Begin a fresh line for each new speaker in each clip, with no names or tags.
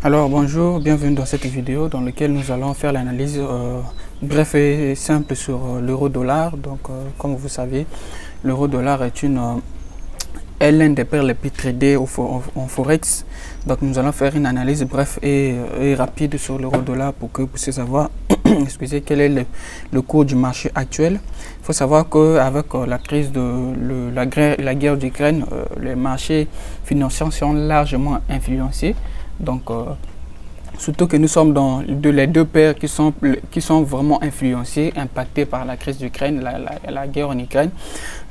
Alors bonjour, bienvenue dans cette vidéo dans laquelle nous allons faire l'analyse bref et simple sur l'euro-dollar. Donc comme vous savez, l'euro-dollar est l'un des paires les plus tradées en Forex. Donc nous allons faire une analyse bref et rapide sur l'euro-dollar pour que vous puissiez savoir excusez, quel est le cours du marché actuel. Il faut savoir qu'avec la crise de la guerre d'Ukraine, les marchés financiers sont largement influencés. Donc, surtout que nous sommes dans les deux paires qui sont vraiment influencés, impactés par la crise d'Ukraine, la guerre en Ukraine.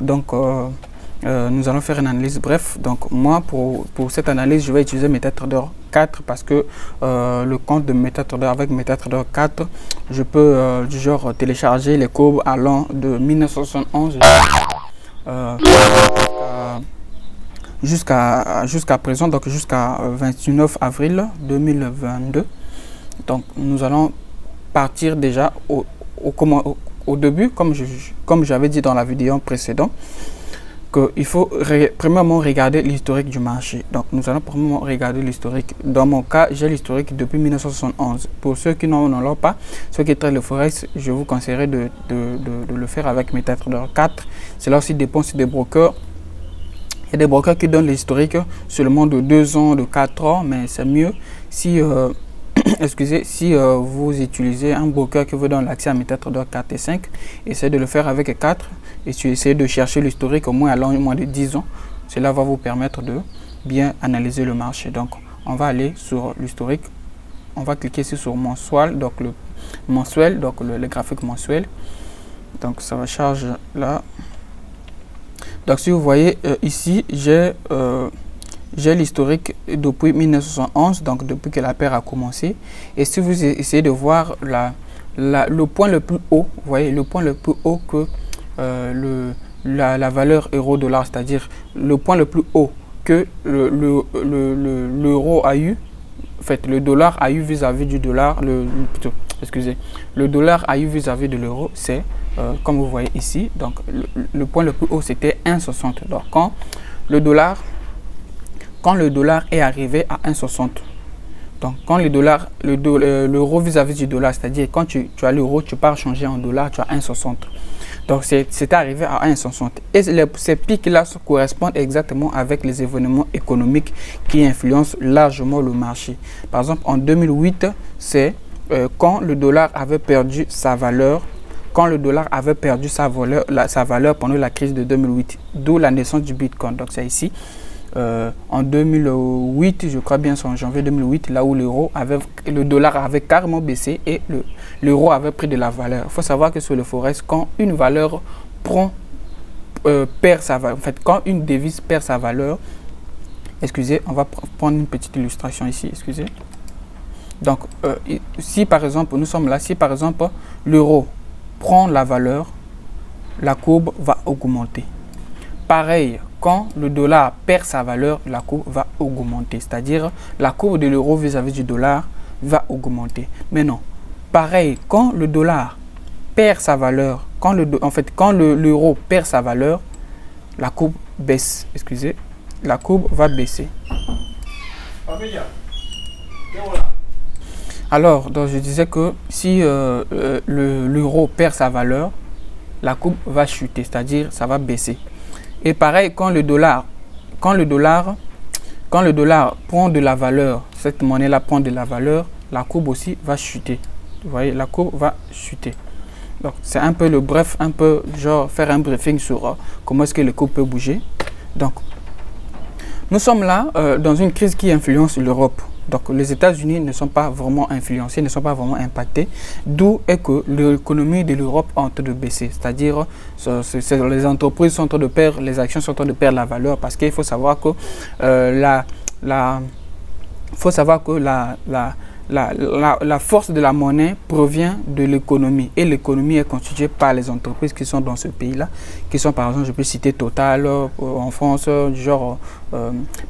Donc, nous allons faire une analyse bref. Donc, moi, pour cette analyse, je vais utiliser MetaTrader 4 parce que le compte de MetaTrader avec MetaTrader 4, je peux du genre télécharger les courbes allant de 1971 jusqu'à présent, donc jusqu'à 29 avril 2022. Donc nous allons partir déjà au début, comme j'avais dit dans la vidéo précédente, qu'il faut premièrement regarder l'historique du marché. Donc nous allons premièrement regarder l'historique. Dans mon cas, j'ai l'historique depuis 1971. Pour ceux qui n'en ont pas, ceux qui traitent le Forex, je vous conseillerais de le faire avec MetaTrader 4. Cela aussi dépend des brokers. Il y a des brokers qui donnent l'historique seulement de 2 ans, de 4 ans, mais c'est mieux si, si vous utilisez un broker qui vous donne l'accès à MetaTrader 4 et 5, essayez de le faire avec 4 et essayez de chercher l'historique au moins à moins de 10 ans. Cela va vous permettre de bien analyser le marché. Donc, on va aller sur l'historique. On va cliquer ici sur mensuel, donc le mensuel, donc le graphique mensuel. Donc, ça va charger là. Donc si vous voyez ici, j'ai l'historique depuis 1971, donc depuis que la paire a commencé. Et si vous essayez de voir le point le plus haut, vous voyez le point le plus haut que la valeur euro-dollar, c'est-à-dire le point le plus haut que l'euro a eu, en fait le dollar a eu vis-à-vis du dollar, le dollar a eu vis-à-vis de l'euro, c'est comme vous voyez ici, donc le point le plus haut c'était 1,60. Donc quand le dollar est arrivé à 1,60, donc quand l'euro vis-à-vis du dollar, c'est-à-dire quand tu as l'euro, tu pars changer en dollars, tu as 1,60. Donc c'est arrivé à 1,60. Et ces pics-là correspondent exactement avec les événements économiques qui influencent largement le marché. Par exemple, en 2008, c'est quand le dollar avait perdu sa valeur. Quand le dollar avait perdu sa valeur pendant la crise de 2008, d'où la naissance du Bitcoin. Donc c'est ici, en 2008, je crois bien, c'est en janvier 2008, là où le dollar avait carrément baissé et l'euro avait pris de la valeur. Il faut savoir que sur le Forex, quand une valeur perd sa valeur, en fait, quand une devise perd sa valeur, excusez, on va prendre une petite illustration ici, excusez. Donc, si par exemple, nous sommes là, si par exemple, l'euro prend la valeur, la courbe va augmenter. Pareil, quand le dollar perd sa valeur, la courbe va augmenter. C'est-à-dire, la courbe de l'euro vis-à-vis du dollar va augmenter. Mais non, pareil, quand le dollar perd sa valeur, quand l'euro perd sa valeur, la courbe baisse. Excusez, la courbe va baisser. Alors, donc je disais que si l'euro perd sa valeur, la courbe va chuter, c'est-à-dire ça va baisser. Et pareil, quand le dollar prend de la valeur, cette monnaie-là prend de la valeur, la courbe aussi va chuter. Vous voyez, la courbe va chuter. Donc, c'est un peu le bref, un peu genre faire un briefing sur comment est-ce que le cours peut bouger. Donc, nous sommes là dans une crise qui influence l'Europe. Donc les États-Unis ne sont pas vraiment influencés, ne sont pas vraiment impactés, d'où est que l'économie de l'Europe est en train de baisser. C'est-à-dire les entreprises sont en train de perdre, les actions sont en train de perdre la valeur parce qu'il faut savoir que la force de la monnaie provient de l'économie et l'économie est constituée par les entreprises qui sont dans ce pays-là, qui sont par exemple, je peux citer Total en France, du genre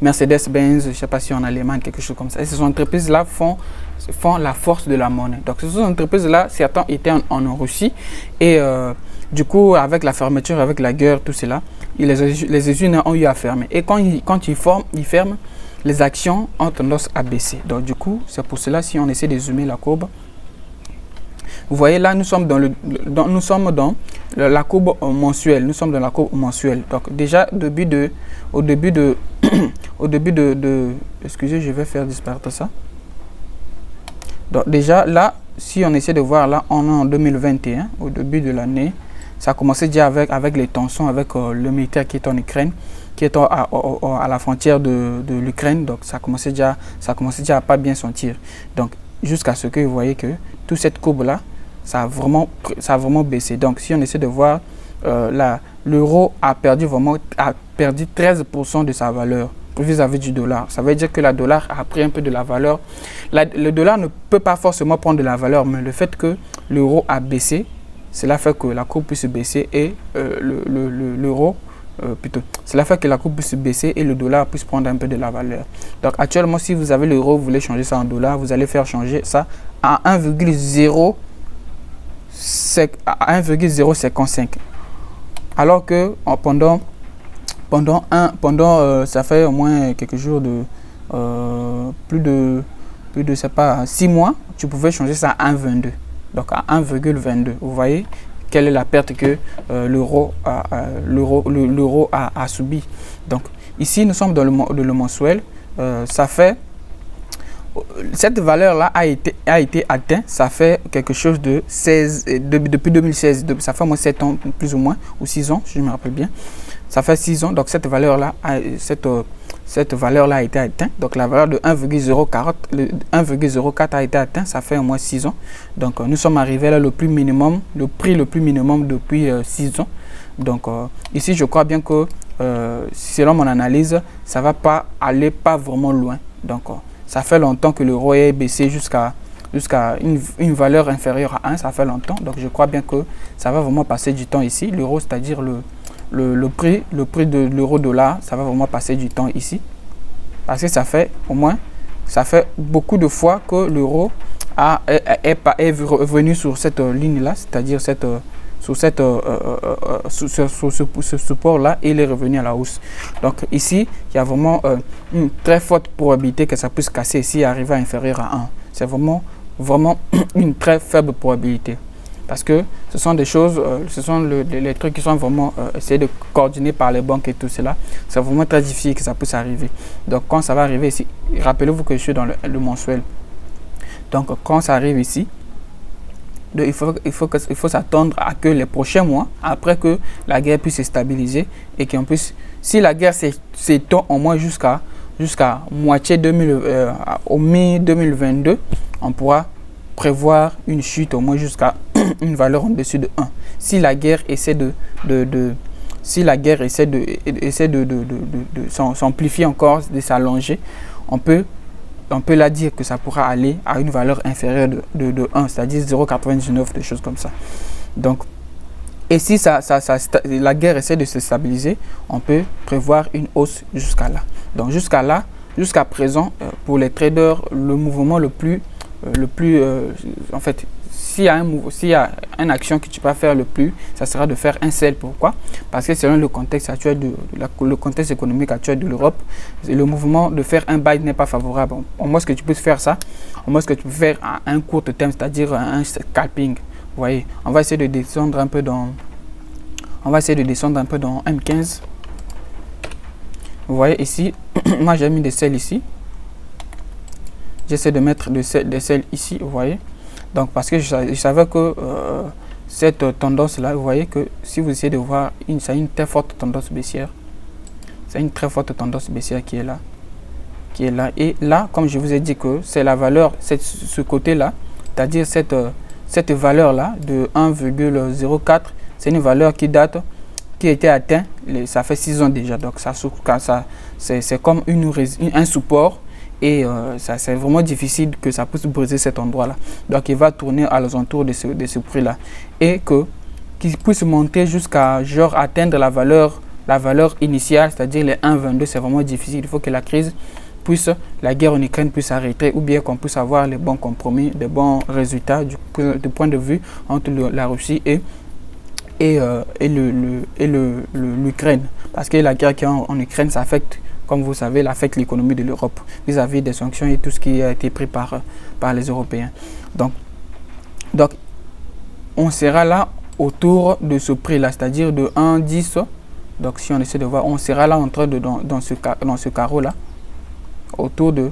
Mercedes-Benz, je ne sais pas si en Allemagne, quelque chose comme ça. Et ces entreprises-là font la force de la monnaie. Donc ces entreprises-là, certains étaient en Russie et du coup, avec la fermeture, avec la guerre, tout cela, les usines ont eu à fermer. Et quand ils ferment, les actions ont tendance à baisser. Donc du coup, c'est pour cela, si on essaie de zoomer la courbe, vous voyez là, nous sommes dans la courbe mensuelle. Nous sommes dans la courbe mensuelle. Donc déjà, au début de excusez, je vais faire disparaître ça. Donc déjà là, si on essaie de voir là, on est en 2021, au début de l'année. Ça a commencé déjà avec les tensions, avec le militaire qui est en Ukraine, qui est à la frontière de l'Ukraine. Donc ça commençait déjà à pas bien sentir. Donc jusqu'à ce que vous voyez que toute cette courbe là, ça a vraiment baissé. Donc si on essaie de voir l'euro a perdu 13% de sa valeur vis-à-vis du dollar. Ça veut dire que le dollar a pris un peu de la valeur. Le dollar ne peut pas forcément prendre de la valeur, mais le fait que l'euro a baissé, cela fait que la courbe puisse baisser et cela fait que la courbe puisse baisser et le dollar puisse prendre un peu de la valeur. Donc actuellement, si vous avez l'euro, vous voulez changer ça en dollars, vous allez faire changer ça à 1,055. Alors que ça fait au moins quelques jours plus de c'est pas 6 mois, tu pouvais changer ça à 1,22. Donc à 1,22. Vous voyez quelle est la perte que l'euro a subi. Donc ici nous sommes dans le mensuel. Ça fait cette valeur là a été atteinte. Ça fait quelque chose de 16 depuis 2016. Ça fait au moins 7 ans plus ou moins, ou 6 ans si je me rappelle bien. Ça fait 6 ans. Donc cette valeur là a été atteinte. Donc la valeur de 1,04 a été atteinte. Ça fait au moins 6 ans. Donc nous sommes arrivés là le prix le plus minimum depuis 6 ans. Donc ici je crois bien que selon mon analyse, ça va pas aller vraiment loin. Donc ça fait longtemps que l'euro est baissé jusqu'à une valeur inférieure à 1. Ça fait longtemps. Donc je crois bien que ça va vraiment passer du temps ici. L'euro, c'est-à-dire le prix de l'euro-dollar, ça va vraiment passer du temps ici. Parce que ça fait beaucoup de fois que l'euro est revenu sur cette ligne-là, c'est-à-dire sur ce support-là, il est revenu à la hausse. Donc ici, il y a vraiment une très forte probabilité que ça puisse casser ici et arriver à inférieur à 1. C'est vraiment une très faible probabilité. Parce que ce sont des choses, ce sont les trucs qui sont vraiment essayés de coordonner par les banques et tout cela. C'est vraiment très difficile que ça puisse arriver. Donc quand ça va arriver ici, rappelez-vous que je suis dans le mensuel. Donc quand ça arrive ici, il faut s'attendre à que les prochains mois, après que la guerre puisse se stabiliser et qu'on puisse, si la guerre s'étend au moins jusqu'à moitié au mi-2022, on pourra prévoir une chute au moins jusqu'à une valeur en dessus de 1. Si la guerre essaie de s'amplifier encore, de s'allonger, on peut là dire que ça pourra aller à une valeur inférieure de 1, c'est-à-dire 0,99, des choses comme ça. Donc, et si la guerre essaie de se stabiliser, on peut prévoir une hausse jusqu'à là. Donc jusqu'à présent, pour les traders, le mouvement en fait, s'il y a une action que tu peux faire le plus, ça sera de faire un sell. Pourquoi? Parce que selon le contexte actuel, le contexte économique actuel de l'Europe, le mouvement de faire un buy n'est pas favorable. Au moins, ce que tu peux faire ça, au moins ce que tu peux faire à un court terme, c'est-à-dire un scalping. Vous voyez, on va essayer de descendre un peu dans M15. Vous voyez ici, moi j'ai mis des sells ici. J'essaie de mettre des sells ici, vous voyez. Donc parce que je savais que cette tendance là, vous voyez que si vous essayez de voir, c'est une très forte tendance baissière. C'est une très forte tendance baissière qui est là. Et là, comme je vous ai dit que c'est la valeur, ce côté là, c'est-à-dire cette valeur là de 1,04, c'est une valeur qui a été atteinte, ça fait 6 ans déjà. Donc c'est comme un support. Et c'est vraiment difficile que ça puisse briser cet endroit-là. Donc, il va tourner à l'alentour de ce prix-là. Et qu'il puisse monter jusqu'à atteindre la valeur initiale, c'est-à-dire les 1,22, c'est vraiment difficile. Il faut que la guerre en Ukraine puisse arrêter, ou bien qu'on puisse avoir les bons compromis, les bons résultats du point de vue entre la Russie et l'Ukraine. Parce que la guerre qui est en Ukraine, ça affecte comme vous savez, il affecte l'économie de l'Europe vis-à-vis des sanctions et tout ce qui a été pris par les Européens. Donc, on sera là autour de ce prix-là, c'est-à-dire de 1,10. Donc, si on essaie de voir, on sera là entre dans ce carreau-là, autour de...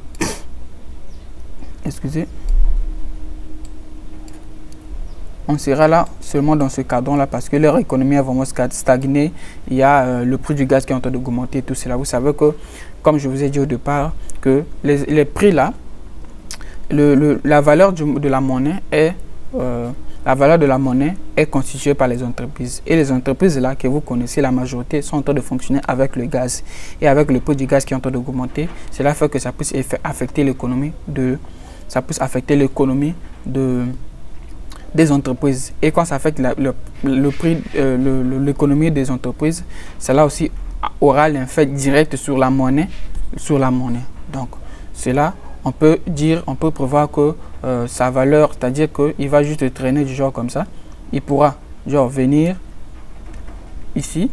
Excusez. On sera là seulement dans ce cadre-là parce que leur économie a vraiment stagné. Il y a le prix du gaz qui est en train d'augmenter, tout cela. Vous savez que, comme je vous ai dit au départ, que les prix là, la valeur de la monnaie est... la valeur de la monnaie est constituée par les entreprises. Et les entreprises là que vous connaissez, la majorité sont en train de fonctionner avec le gaz. Et avec le prix du gaz qui est en train d'augmenter, cela fait que ça puisse affecter l'économie des entreprises. Et quand ça affecte le prix, l'économie des entreprises, cela aussi aura l'effet direct sur la monnaie. Donc, cela, on peut prévoir que sa valeur, c'est-à-dire qu'il va juste traîner du genre comme ça. Il pourra genre venir ici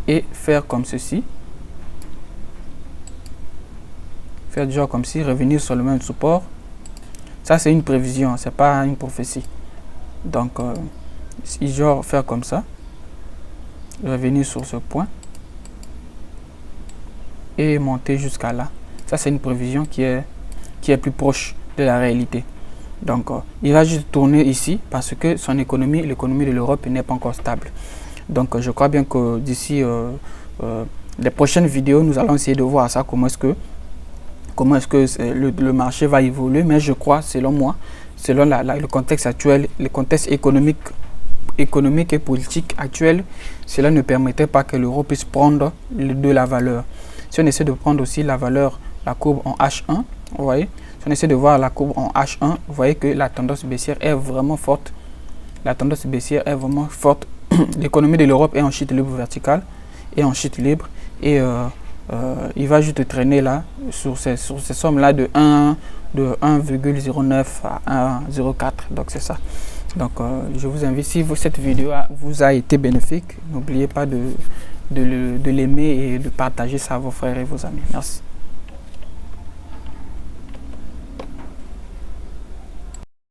et faire comme ceci. Faire du genre comme ci, revenir sur le même support. Ça, c'est une prévision, c'est pas une prophétie. Donc, si genre faire comme ça, revenir sur ce point et monter jusqu'à là. Ça, c'est une prévision qui est plus proche de la réalité. Donc, il va juste tourner ici parce que son l'économie de l'Europe n'est pas encore stable. Donc, je crois bien que d'ici les prochaines vidéos, nous allons essayer de voir ça, comment est-ce que le marché va évoluer. Mais je crois, selon moi, selon le contexte actuel, le contexte économique et politique actuel, cela ne permettait pas que l'euro puisse prendre de la valeur. Si on essaie de prendre aussi la valeur, la courbe en H1, vous voyez, si on essaie de voir la courbe en H1, vous voyez que la tendance baissière est vraiment forte. La tendance baissière est vraiment forte. L'économie de l'Europe est en chute libre verticale et en chute libre. Et il va juste traîner là, sur ces sommes-là de 1,09 à 1,04. Donc, c'est ça. Donc, je vous invite, si cette vidéo vous a été bénéfique, n'oubliez pas de l'aimer et de partager ça à vos frères et vos amis. Merci.